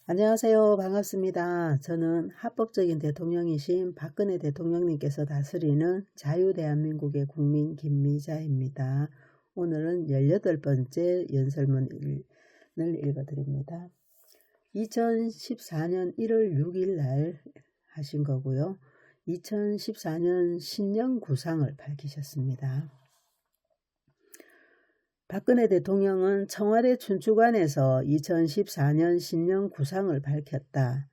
안녕하세요. 반갑습니다. 저는 합법적인 대통령이신 박근혜 대통령님께서 다스리는 자유대한민국의 국민 김미자입니다. 오늘은 18번째 연설문을 읽어드립니다. 2014년 1월 6일 날 하신 거고요. 2014년 신년 구상을 밝히셨습니다. 박근혜 대통령은 청와대 춘추관에서 2014년 신년 구상을 밝혔다.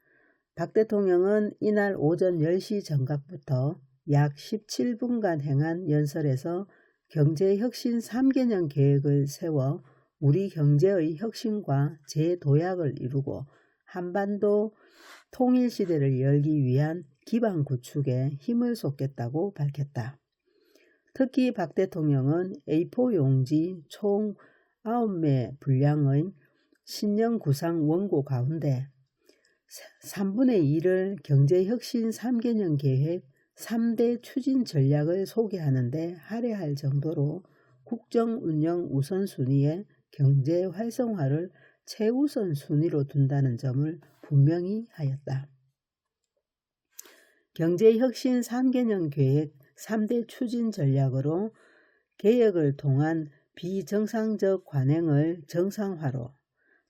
박 대통령은 이날 오전 10시 정각부터 약 17분간 행한 연설에서 경제혁신 3개년 계획을 세워 우리 경제의 혁신과 재도약을 이루고 한반도 통일시대를 열기 위한 기반 구축에 힘을 쏟겠다고 밝혔다. 특히 박 대통령은 A4 용지 총 9매 분량의 신년 구상 원고 가운데 3분의 1을 경제혁신 3개년 계획 3대 추진 전략을 소개하는데 할애할 정도로 국정운영 우선순위에 경제 활성화를 최우선 순위로 둔다는 점을 분명히 하였다. 경제혁신 3개년 계획 3대 추진 전략으로 개혁을 통한 비정상적 관행을 정상화로,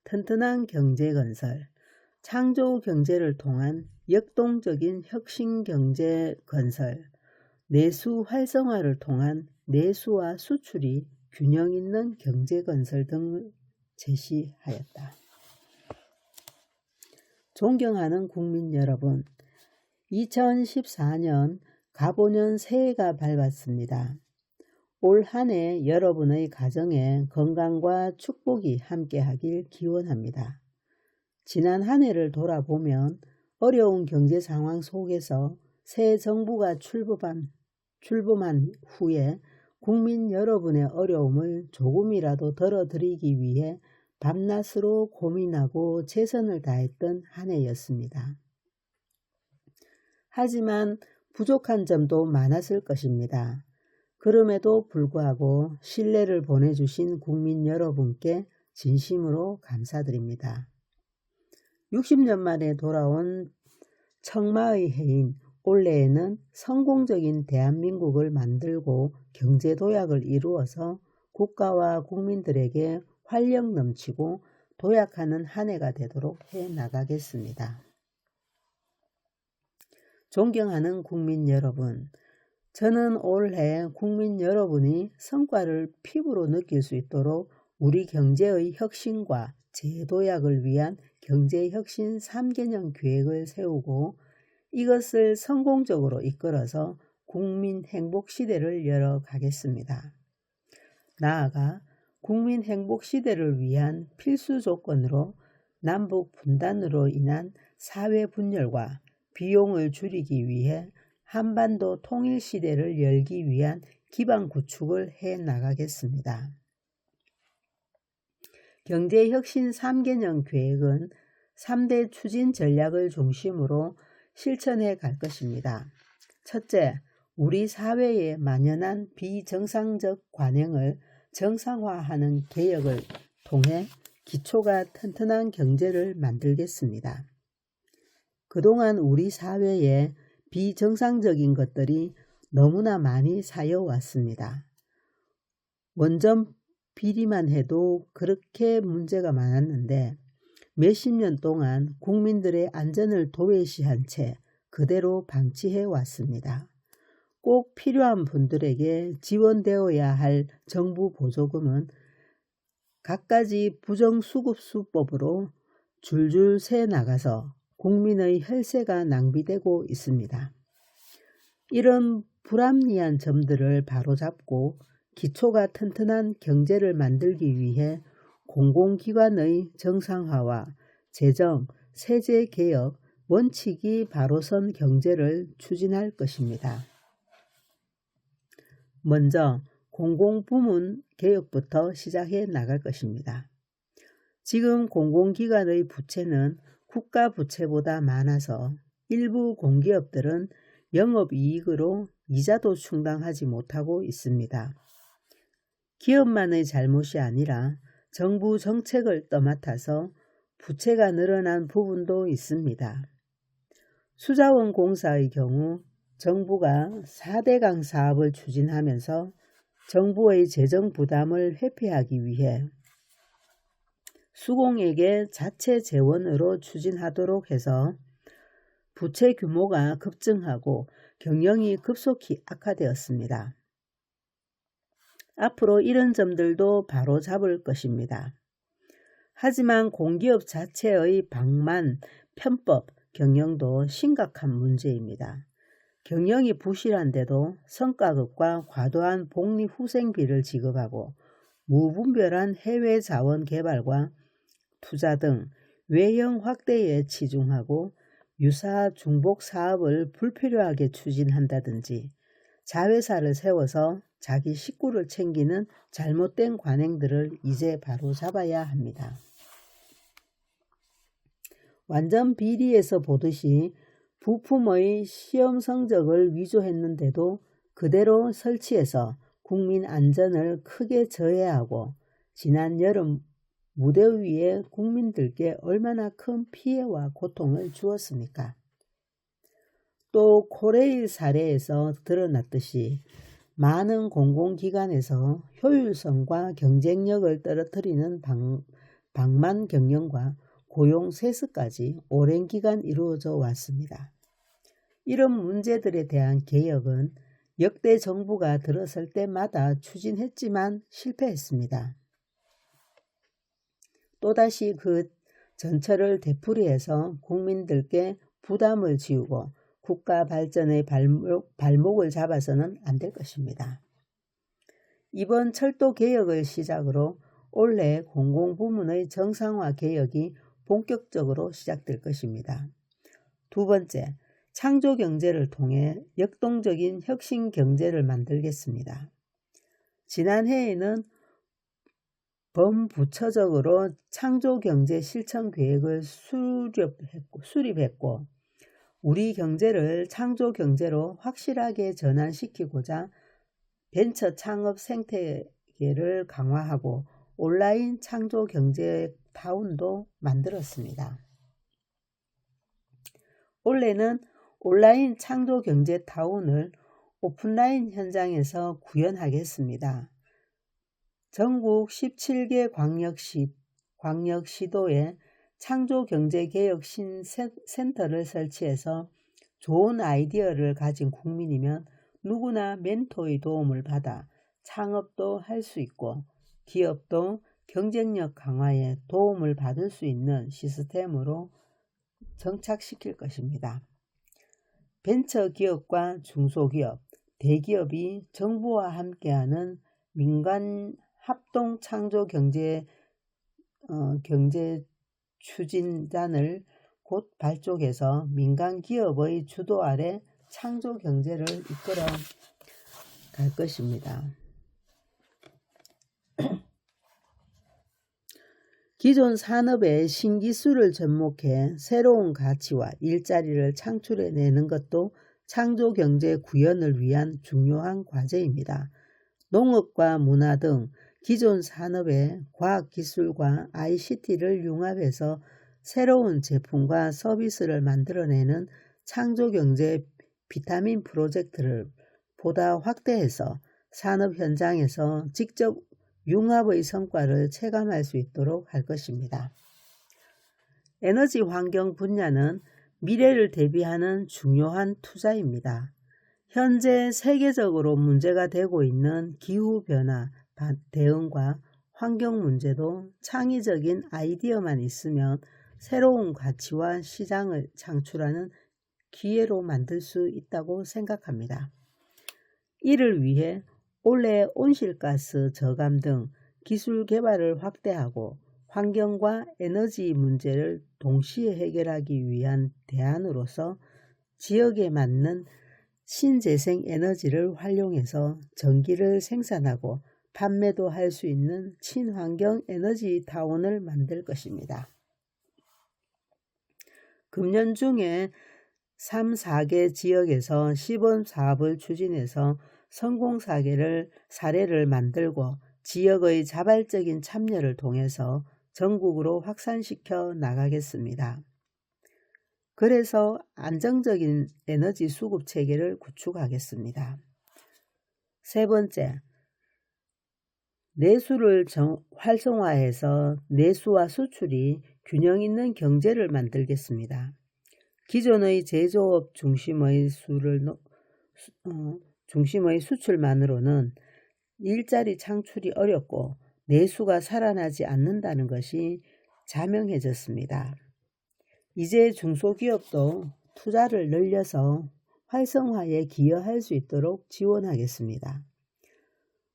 튼튼한 경제 건설, 창조 경제를 통한 역동적인 혁신 경제 건설, 내수 활성화를 통한 내수와 수출이 균형 있는 경제 건설 등을 제시하였다. 존경하는 국민 여러분, 2014년 갑오년 새해가 밝았습니다. 올 한 해 여러분의 가정에 건강과 축복이 함께하길 기원합니다. 지난 한 해를 돌아보면 어려운 경제 상황 속에서 새 정부가 출범한 후에 국민 여러분의 어려움을 조금이라도 덜어드리기 위해 밤낮으로 고민하고 최선을 다했던 한 해였습니다. 하지만 부족한 점도 많았을 것입니다. 그럼에도 불구하고 신뢰를 보내주신 국민 여러분께 진심으로 감사드립니다. 60년 만에 돌아온 청마의 해인 올해에는 성공적인 대한민국을 만들고 경제도약을 이루어서 국가와 국민들에게 활력 넘치고 도약하는 한 해가 되도록 해나가겠습니다. 존경하는 국민 여러분, 저는 올해 국민 여러분이 성과를 피부로 느낄 수 있도록 우리 경제의 혁신과 재도약을 위한 경제혁신 3개년 계획을 세우고 이것을 성공적으로 이끌어서 국민 행복 시대를 열어가겠습니다. 나아가 국민 행복 시대를 위한 필수 조건으로 남북 분단으로 인한 사회 분열과 비용을 줄이기 위해 한반도 통일 시대를 열기 위한 기반 구축을 해 나가겠습니다. 경제혁신 3개년 계획은 3대 추진 전략을 중심으로 실천해 갈 것입니다. 첫째, 우리 사회에 만연한 비정상적 관행을 정상화하는 개혁을 통해 기초가 튼튼한 경제를 만들겠습니다. 그동안 우리 사회에 비정상적인 것들이 너무나 많이 쌓여왔습니다. 원전 비리만 해도 그렇게 문제가 많았는데 몇십 년 동안 국민들의 안전을 도외시한 채 그대로 방치해 왔습니다. 꼭 필요한 분들에게 지원되어야 할 정부 보조금은 갖가지 부정수급수법으로 줄줄 새 나가서 국민의 혈세가 낭비되고 있습니다. 이런 불합리한 점들을 바로잡고 기초가 튼튼한 경제를 만들기 위해 공공기관의 정상화와 재정, 세제 개혁, 원칙이 바로 선 경제를 추진할 것입니다. 먼저 공공부문 개혁부터 시작해 나갈 것입니다. 지금 공공기관의 부채는 국가 부채보다 많아서 일부 공기업들은 영업이익으로 이자도 충당하지 못하고 있습니다. 기업만의 잘못이 아니라 정부 정책을 떠맡아서 부채가 늘어난 부분도 있습니다. 수자원공사의 경우 정부가 4대강 사업을 추진하면서 정부의 재정 부담을 회피하기 위해 수공에게 자체 재원으로 추진하도록 해서 부채 규모가 급증하고 경영이 급속히 악화되었습니다. 앞으로 이런 점들도 바로잡을 것입니다. 하지만 공기업 자체의 방만, 편법, 경영도 심각한 문제입니다. 경영이 부실한데도 성과급과 과도한 복리후생비를 지급하고 무분별한 해외 자원 개발과 투자 등 외형 확대에 치중하고 유사 중복 사업을 불필요하게 추진한다든지 자회사를 세워서 자기 식구를 챙기는 잘못된 관행들을 이제 바로잡아야 합니다. 완전 비리에서 보듯이 부품의 시험 성적을 위조했는데도 그대로 설치해서 국민 안전을 크게 저해하고 지난 여름 무대 위에 국민들께 얼마나 큰 피해와 고통을 주었습니까? 또 코레일 사례에서 드러났듯이 많은 공공기관에서 효율성과 경쟁력을 떨어뜨리는 방만 경영과 고용 세습까지 오랜 기간 이루어져 왔습니다. 이런 문제들에 대한 개혁은 역대 정부가 들어설 때마다 추진했지만 실패했습니다. 또다시 그 전철을 되풀이해서 국민들께 부담을 지우고 국가 발전의 발목을 잡아서는 안 될 것입니다. 이번 철도 개혁을 시작으로 올해 공공부문의 정상화 개혁이 본격적으로 시작될 것입니다. 두 번째, 창조경제를 통해 역동적인 혁신경제를 만들겠습니다. 지난해에는 범부처적으로 창조경제 실천계획을 수립했고 우리 경제를 창조경제로 확실하게 전환시키고자 벤처 창업 생태계를 강화하고 온라인 창조경제타운도 만들었습니다. 올해는 온라인 창조경제타운을 오프라인 현장에서 구현하겠습니다. 전국 17개 광역시도에 창조경제개혁신센터를 설치해서 좋은 아이디어를 가진 국민이면 누구나 멘토의 도움을 받아 창업도 할 수 있고 기업도 경쟁력 강화에 도움을 받을 수 있는 시스템으로 정착시킬 것입니다. 벤처기업과 중소기업, 대기업이 정부와 함께하는 민간 합동 창조경제 추진단을 곧 발족해서 민간기업의 주도 아래 창조경제를 이끌어 갈 것입니다. 기존 산업에 신기술을 접목해 새로운 가치와 일자리를 창출해내는 것도 창조경제 구현을 위한 중요한 과제입니다. 농업과 문화 등 기존 산업의 과학기술과 ICT를 융합해서 새로운 제품과 서비스를 만들어내는 창조경제 비타민 프로젝트를 보다 확대해서 산업 현장에서 직접 융합의 성과를 체감할 수 있도록 할 것입니다. 에너지 환경 분야는 미래를 대비하는 중요한 투자입니다. 현재 세계적으로 문제가 되고 있는 기후변화 대응과 환경 문제도 창의적인 아이디어만 있으면 새로운 가치와 시장을 창출하는 기회로 만들 수 있다고 생각합니다. 이를 위해 올해 온실가스 저감 등 기술 개발을 확대하고 환경과 에너지 문제를 동시에 해결하기 위한 대안으로서 지역에 맞는 신재생 에너지를 활용해서 전기를 생산하고 판매도 할 수 있는 친환경 에너지 타운을 만들 것입니다. 금년 중에 3, 4개 지역에서 시범 사업을 추진해서 성공 사례를 만들고 지역의 자발적인 참여를 통해서 전국으로 확산시켜 나가겠습니다. 그래서 안정적인 에너지 수급 체계를 구축하겠습니다. 세 번째, 내수를 활성화해서 내수와 수출이 균형 있는 경제를 만들겠습니다. 기존의 제조업 중심의 수출만으로는 일자리 창출이 어렵고 내수가 살아나지 않는다는 것이 자명해졌습니다. 이제 중소기업도 투자를 늘려서 활성화에 기여할 수 있도록 지원하겠습니다.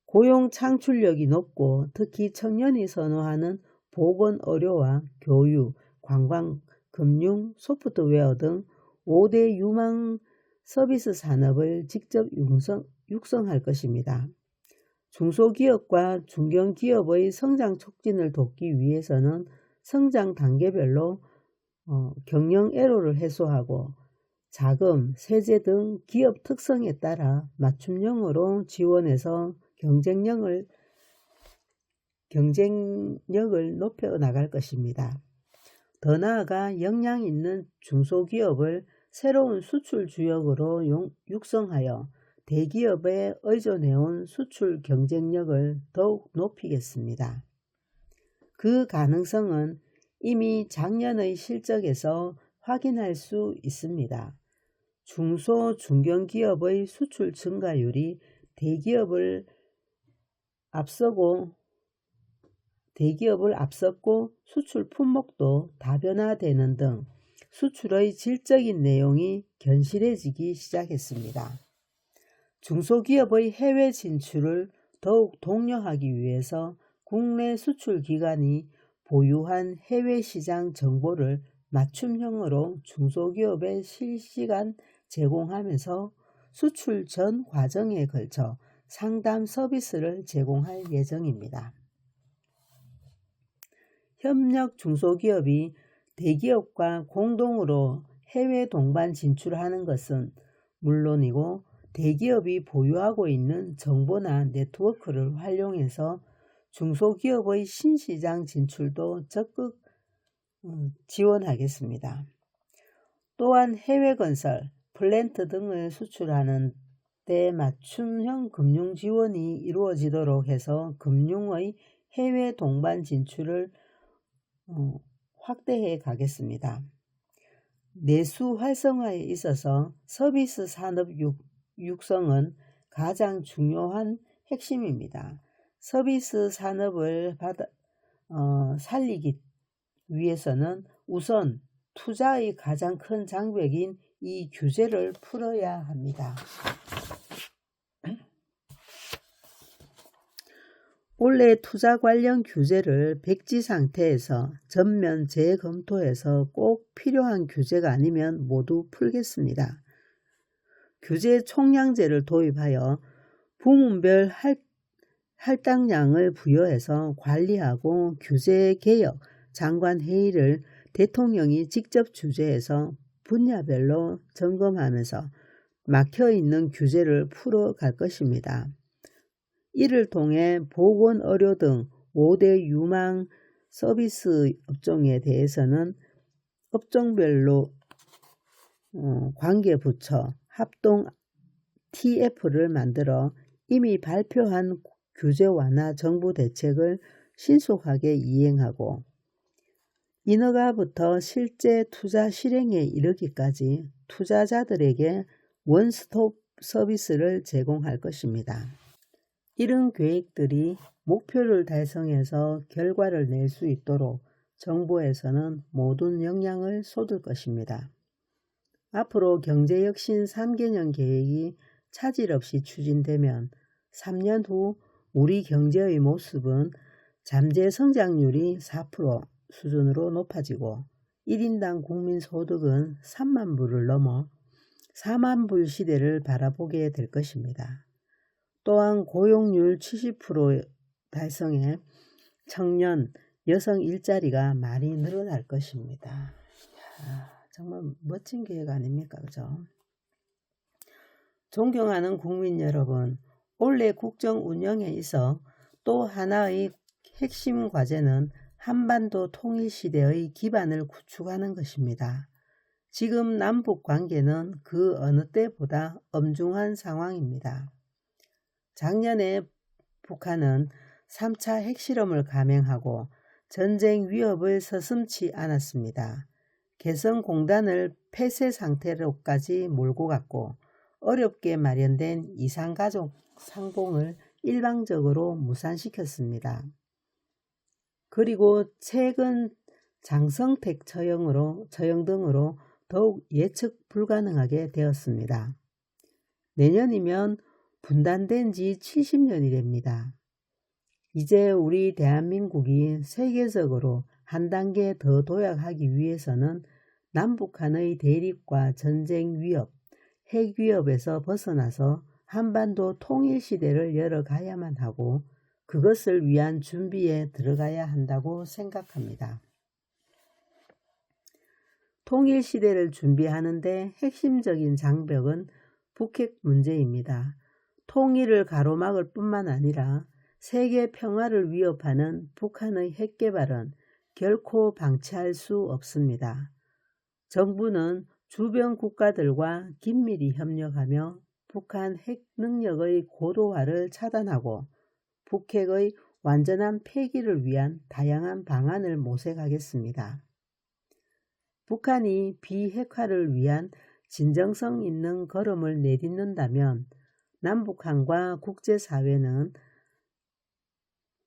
고용 창출력이 높고 특히 청년이 선호하는 보건, 의료와 교육, 관광, 금융, 소프트웨어 등 5대 유망 서비스 산업을 직접 육성할 것입니다. 중소기업과 중견기업의 성장 촉진을 돕기 위해서는 성장 단계별로 경영 애로를 해소하고 자금, 세제 등 기업 특성에 따라 맞춤형으로 지원해서 경쟁력을 높여 나갈 것입니다. 더 나아가 역량 있는 중소기업을 새로운 수출 주역으로 육성하여 대기업에 의존해온 수출 경쟁력을 더욱 높이겠습니다. 그 가능성은 이미 작년의 실적에서 확인할 수 있습니다. 중소, 중견기업의 수출 증가율이 대기업을 앞섰고 수출 품목도 다변화되는 등 수출의 질적인 내용이 견실해지기 시작했습니다. 중소기업의 해외 진출을 더욱 독려하기 위해서 국내 수출기관이 보유한 해외 시장 정보를 맞춤형으로 중소기업에 실시간 제공하면서 수출 전 과정에 걸쳐 상담 서비스를 제공할 예정입니다. 협력 중소기업이 대기업과 공동으로 해외 동반 진출하는 것은 물론이고 대기업이 보유하고 있는 정보나 네트워크를 활용해서 중소기업의 신시장 진출도 적극 지원하겠습니다. 또한 해외 건설, 플랜트 등을 수출하는 데 맞춤형 금융 지원이 이루어지도록 해서 금융의 해외 동반 진출을 확대해 가겠습니다. 내수 활성화에 있어서 서비스 산업 육성은 가장 중요한 핵심입니다. 서비스 산업을 살리기 위해서는 우선 투자의 가장 큰 장벽인 이 규제를 풀어야 합니다. 올해 투자 관련 규제를 백지 상태에서 전면 재검토해서 꼭 필요한 규제가 아니면 모두 풀겠습니다. 규제 총량제를 도입하여 부문별 할당량을 부여해서 관리하고 규제 개혁 장관 회의를 대통령이 직접 주재해서 분야별로 점검하면서 막혀있는 규제를 풀어갈 것입니다. 이를 통해 보건, 의료 등 5대 유망 서비스 업종에 대해서는 업종별로 관계부처 합동 TF를 만들어 이미 발표한 규제 완화 정부 대책을 신속하게 이행하고 인허가부터 실제 투자 실행에 이르기까지 투자자들에게 원스톱 서비스를 제공할 것입니다. 이런 계획들이 목표를 달성해서 결과를 낼 수 있도록 정부에서는 모든 역량을 쏟을 것입니다. 앞으로 경제혁신 3개년 계획이 차질 없이 추진되면 3년 후 우리 경제의 모습은 잠재 성장률이 4% 수준으로 높아지고 1인당 국민소득은 3만 불을 넘어 4만 불 시대를 바라보게 될 것입니다. 또한 고용률 70% 달성해 청년, 여성 일자리가 많이 늘어날 것입니다. 정말 멋진 계획 아닙니까? 그죠? 존경하는 국민 여러분, 올해 국정 운영에 있어 또 하나의 핵심 과제는 한반도 통일시대의 기반을 구축하는 것입니다. 지금 남북 관계는 그 어느 때보다 엄중한 상황입니다. 작년에 북한은 3차 핵실험을 감행하고 전쟁 위협을 서슴지 않았습니다. 개성공단을 폐쇄 상태로까지 몰고 갔고 어렵게 마련된 이산가족 상봉을 일방적으로 무산시켰습니다. 그리고 최근 장성택 처형 등으로 더욱 예측 불가능하게 되었습니다. 내년이면 분단된 지 70년이 됩니다. 이제 우리 대한민국이 세계적으로 한 단계 더 도약하기 위해서는 남북한의 대립과 전쟁 위협, 핵 위협에서 벗어나서 한반도 통일 시대를 열어가야만 하고 그것을 위한 준비에 들어가야 한다고 생각합니다. 통일 시대를 준비하는데 핵심적인 장벽은 북핵 문제입니다. 통일을 가로막을 뿐만 아니라 세계 평화를 위협하는 북한의 핵 개발은 결코 방치할 수 없습니다. 정부는 주변 국가들과 긴밀히 협력하며 북한 핵 능력의 고도화를 차단하고 북핵의 완전한 폐기를 위한 다양한 방안을 모색하겠습니다. 북한이 비핵화를 위한 진정성 있는 걸음을 내딛는다면 남북한과 국제사회는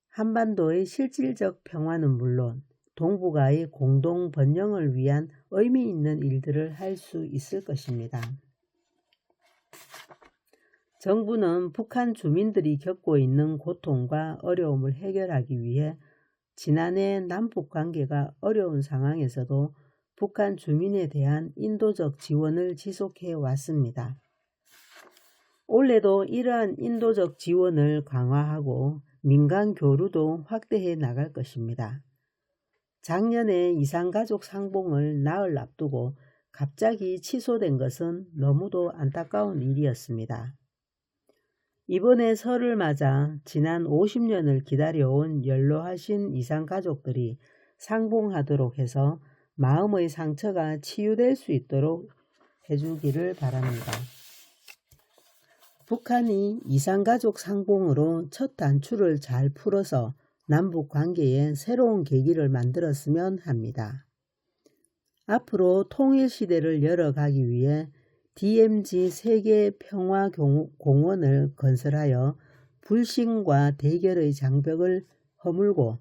한반도의 실질적 평화는 물론 동북아의 공동 번영을 위한 의미 있는 일들을 할 수 있을 것입니다. 정부는 북한 주민들이 겪고 있는 고통과 어려움을 해결하기 위해 지난해 남북 관계가 어려운 상황에서도 북한 주민에 대한 인도적 지원을 지속해 왔습니다. 올해도 이러한 인도적 지원을 강화하고 민간 교류도 확대해 나갈 것입니다. 작년에 이산가족 상봉을 나흘 앞두고 갑자기 취소된 것은 너무도 안타까운 일이었습니다. 이번에 설을 맞아 지난 50년을 기다려온 연로하신 이산가족들이 상봉하도록 해서 마음의 상처가 치유될 수 있도록 해주기를 바랍니다. 북한이 이산가족 상봉으로 첫 단추를 잘 풀어서 남북 관계에 새로운 계기를 만들었으면 합니다. 앞으로 통일 시대를 열어가기 위해 DMZ 세계평화공원을 건설하여 불신과 대결의 장벽을 허물고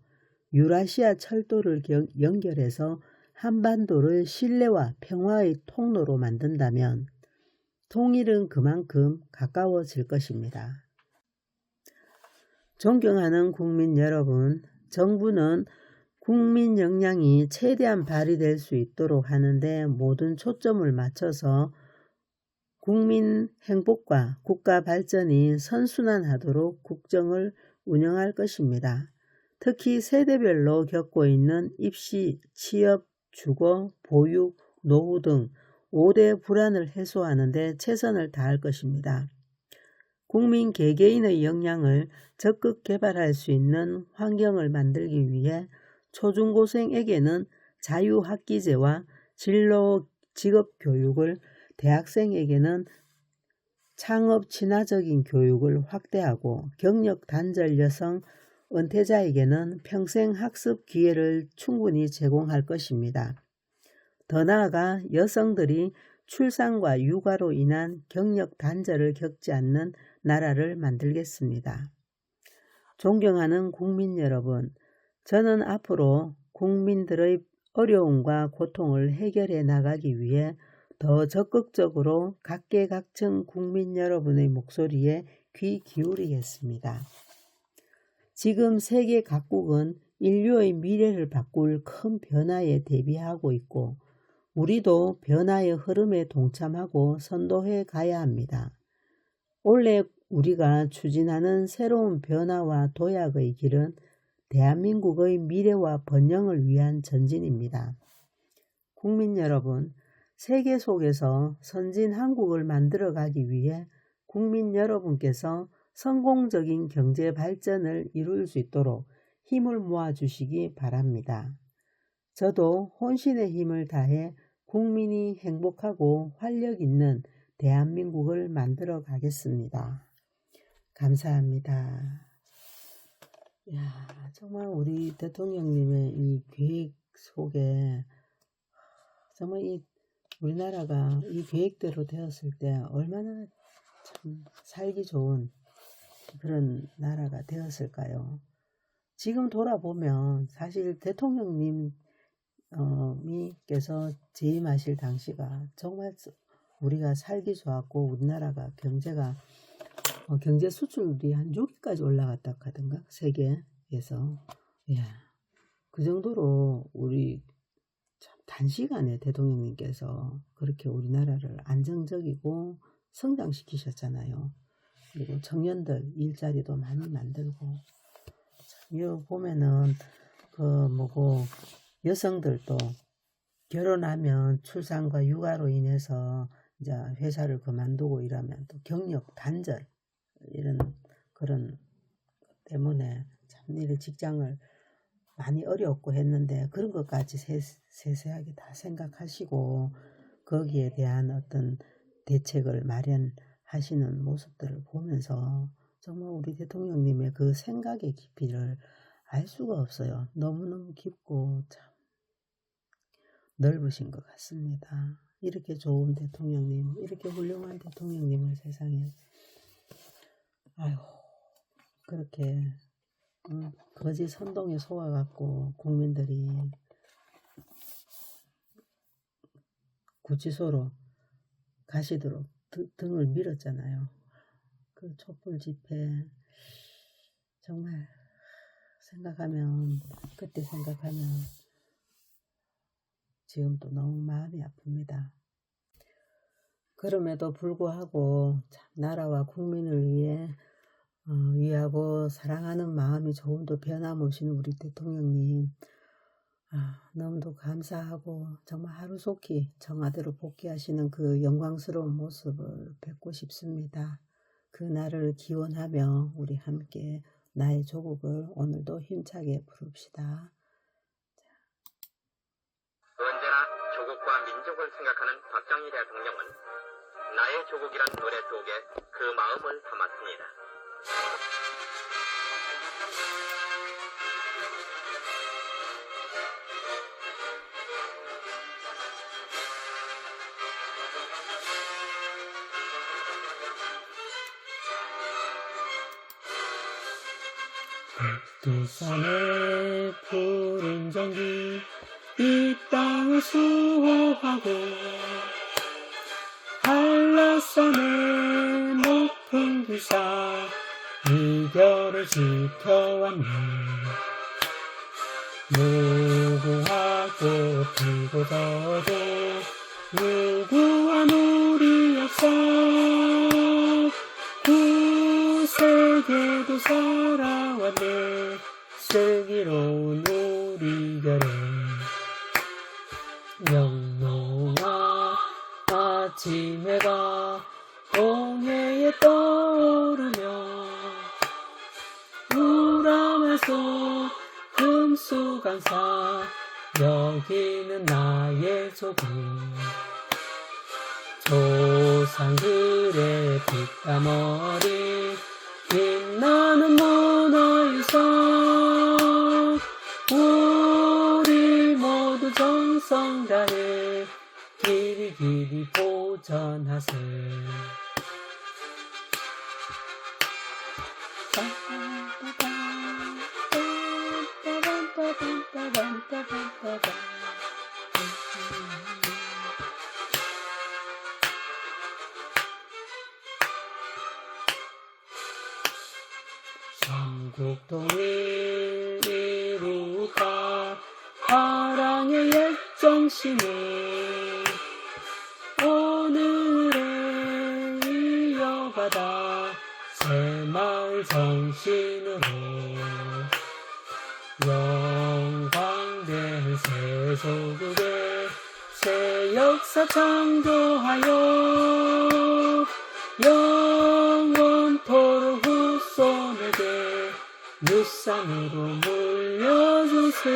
유라시아 철도를 연결해서 한반도를 신뢰와 평화의 통로로 만든다면 통일은 그만큼 가까워질 것입니다. 존경하는 국민 여러분, 정부는 국민 역량이 최대한 발휘될 수 있도록 하는데 모든 초점을 맞춰서 국민 행복과 국가 발전이 선순환하도록 국정을 운영할 것입니다. 특히 세대별로 겪고 있는 입시, 취업, 주거, 보육, 노후 등 5대 불안을 해소하는 데 최선을 다할 것입니다. 국민 개개인의 역량을 적극 개발할 수 있는 환경을 만들기 위해 초중고생에게는 자유학기제와 진로 직업교육을, 대학생에게는 창업 친화적인 교육을 확대하고 경력 단절 여성, 은퇴자에게는 평생 학습 기회를 충분히 제공할 것입니다. 더 나아가 여성들이 출산과 육아로 인한 경력 단절을 겪지 않는 나라를 만들겠습니다. 존경하는 국민 여러분, 저는 앞으로 국민들의 어려움과 고통을 해결해 나가기 위해 더 적극적으로 각계각층 국민 여러분의 목소리에 귀 기울이겠습니다. 지금 세계 각국은 인류의 미래를 바꿀 큰 변화에 대비하고 있고 우리도 변화의 흐름에 동참하고 선도해 가야 합니다. 올해 우리가 추진하는 새로운 변화와 도약의 길은 대한민국의 미래와 번영을 위한 전진입니다. 국민 여러분, 세계 속에서 선진 한국을 만들어가기 위해 국민 여러분께서 성공적인 경제 발전을 이룰 수 있도록 힘을 모아주시기 바랍니다. 저도 혼신의 힘을 다해 국민이 행복하고 활력 있는 대한민국을 만들어 가겠습니다. 감사합니다. 야, 정말 우리 대통령님의 이 계획 속에 정말 이 우리나라가 이 계획대로 되었을 때 얼마나 참 살기 좋은 그런 나라가 되었을까요? 지금 돌아보면 사실 대통령님께서 재임하실 당시가 정말 우리가 살기 좋았고 우리나라가 경제 수출이 한 6위까지 올라갔다 하던가 세계에서. 야, 그 정도로 우리 참 단시간에 대통령님께서 그렇게 우리나라를 안정적이고 성장시키셨잖아요. 그리고 청년들 일자리도 많이 만들고. 여기 보면은 여성들도 결혼하면 출산과 육아로 인해서 이제 회사를 그만두고 이러면 또 경력 단절 이런 그런 때문에 참 이 직장을 많이 어렵고 했는데 그런 것까지 세세하게 다 생각하시고 거기에 대한 어떤 대책을 마련하시는 모습들을 보면서 정말 우리 대통령님의 그 생각의 깊이를 알 수가 없어요. 너무너무 깊고 참 넓으신 것 같습니다. 이렇게 좋은 대통령님, 이렇게 훌륭한 대통령님을 세상에 그렇게 거짓 선동에 속아갖고 국민들이 구치소로 가시도록 등을 밀었잖아요. 그 촛불 집회 정말 그때 생각하면 지금도 너무 마음이 아픕니다. 그럼에도 불구하고 참 나라와 국민을 위하고 사랑하는 마음이 조금도 변함없이는 우리 대통령님 너무도 감사하고 정말 하루속히 청와대로 복귀하시는 그 영광스러운 모습을 뵙고 싶습니다. 그 날을 기원하며 우리 함께 나의 조국을 오늘도 힘차게 부릅시다. 언제나 조국과 민족을 생각하는 박정희 대통령은 나의 조국이란 노래 속에 그 마음을 담았습니다. 백두산의 푸른 전기 이 땅을 수호하고 한라산의 높은 기사 이별을 지켜왔네. 무궁화꽃 피고 져도 무구한 우리 역사 구세계도 살아왔네. 슬기로운 우리 결의 영롱한 아침 해가 동해에 떠오르며 우람한 속 금수강사 여기는 나의 조국 조상들의 빗다머리 빛나는 문화유산 우리 모두 정성 다해 길이 보전하세. 삼국통일 이루다 사랑의 옛 정신을 오늘에 이어가다 새마을 정신으로 영광된 새 조국의 새 역사 창조하여 영원토록 후손에게 유산으로 주세.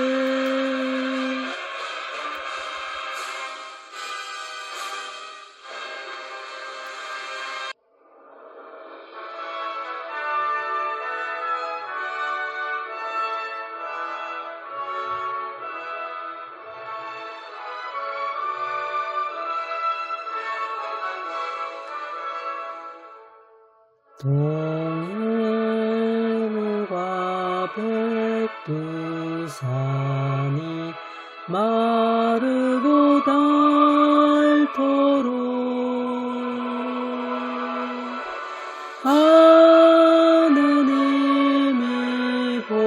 동해물과 백두산이 마르고 닳도록 하느님이 보호하사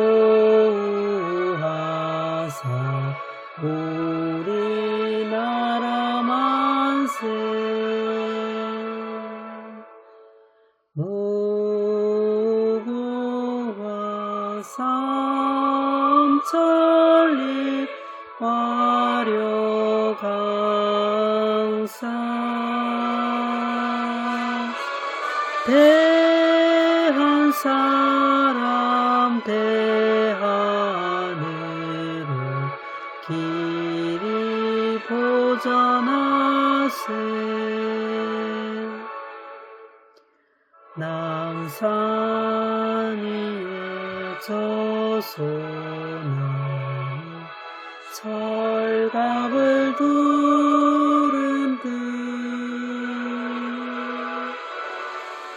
우리나라 만세 무궁화 삼천리 화려강산 대한사람 대하늘로 길이 보전하세 남산 위에 저소나무 철갑을 두른 듯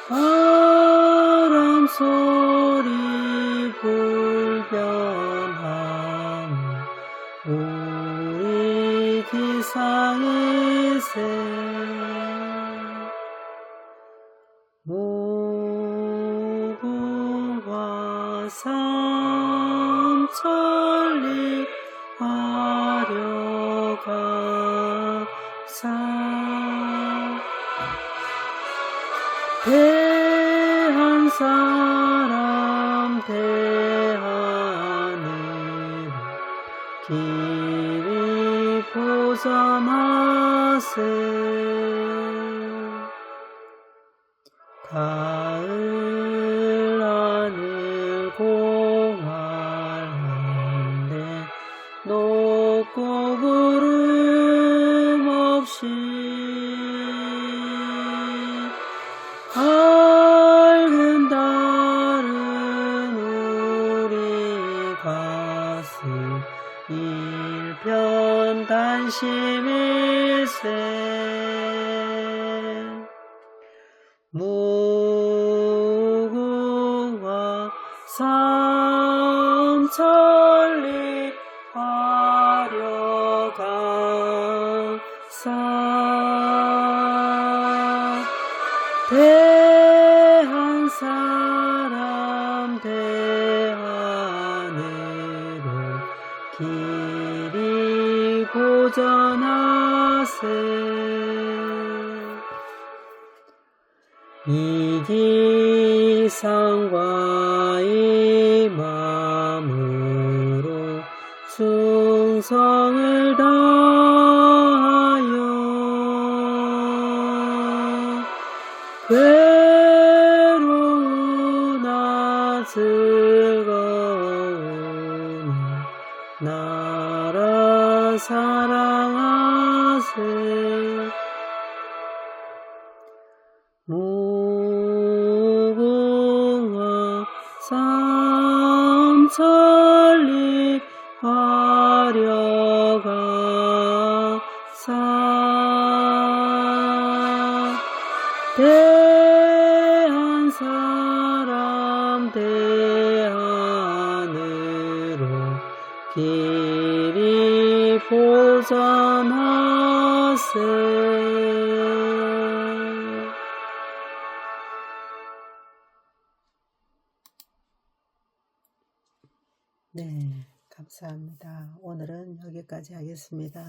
바람 소리 불변하며 우리 기상이세 무궁화 삼천리 화려강산 대한사람 대하늘 길이 보전하세 가을 하늘 공활한데 높고 구름 없이 밝은 달은 우리 가슴 일편 단심일세 무궁화 삼천리 화려강산 대한사람 대하늘로 길이 보전하세 이기상과 이맘으로 충성을 다하여 괴로우나 즐거우나 나라 사랑하세 무궁화 삼천리 화려강산 대한사람 대하늘로 길이 보전하세 네, 감사합니다. 오늘은 여기까지 하겠습니다.